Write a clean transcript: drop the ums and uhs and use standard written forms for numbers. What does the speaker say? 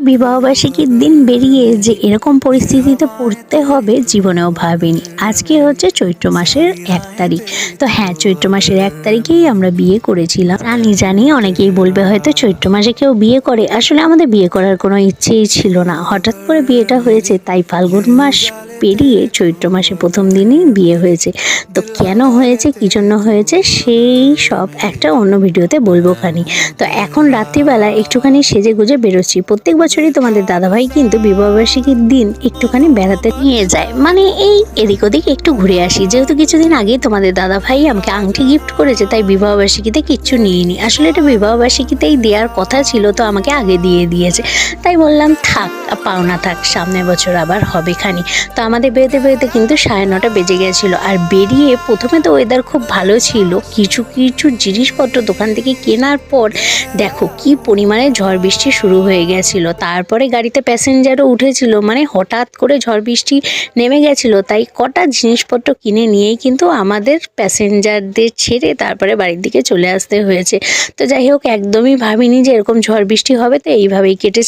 বিবাহবার্ষিকীর দিন বেরিয়ে যে এরকম পরিস্থিতিতে পড়তে হবে জীবনেও ভাবিনি। আজকে হচ্ছে চৈত্র মাসের 1 তারিখ। তো হ্যাঁ, চৈত্র মাসের 1 তারিখেই আমরা বিয়ে করেছিলাম। জানি অনেকেই বলবে হয়তো চৈত্র মাসে কেউ বিয়ে করে, আসলে আমাদের বিয়ে করার কোনো ইচ্ছেই ছিল না। হঠাৎ করে বিয়েটা হয়েছে, তাই ফাল্গুন মাস পেরিয়ে চৈত্র মাসে প্রথম দিনই বিয়ে হয়েছে। তো কেন হয়েছে, কী জন্য হয়েছে, সেই সব একটা অন্য ভিডিওতে বলবো খানি। তো এখন রাত্রিবেলা একটুখানি সেজে গুজে বেরোচ্ছি। প্রত্যেক বছরই তোমাদের দাদাভাই কিন্তু বিবাহবার্ষিকীর দিন একটুখানি বেড়াতে নিয়ে যায়, মানে এই এদিক ওদিক একটু ঘুরে আসি। যেহেতু কিছুদিন আগেই তোমাদের দাদাভাই আমাকে আংটি গিফট করেছে, তাই বিবাহবার্ষিকীতে কিচ্ছু নিইনি। আসলে এটা বিবাহবার্ষিকীতেই দেওয়ার কথা ছিল, তো আমাকে আগে দিয়ে দিয়েছে। তাই বললাম থাক, পাওনা থাক, সামনের বছর আবার হবে খানি। তো আমাদের বেরোতে বেরোতে কিন্তু 9:30 বেজে গেছিলো। আর বেরিয়ে প্রথমে তো ওয়েদার খুব ভালো ছিল, কিছু কিছু জিনিসপত্র দোকান থেকে কেনার পর দেখো কি পরিমাণে ঝড় বৃষ্টি শুরু হয়ে গেছিলো। তারপরে গাড়িতে প্যাসেঞ্জারও উঠেছিল, মানে হঠাৎ করে ঝড় বৃষ্টি নেমে গেছিলো, তাই কটা জিনিসপত্র কিনে নিয়েই কিন্তু আমাদের প্যাসেঞ্জারদের ছেড়ে তারপরে বাড়ির দিকে চলে আসতে হয়েছে। তো যাই হোক, একদমই ভাবিনি যে এরকম ঝড় বৃষ্টি হবে, তো এইভাবেই কেটেছে।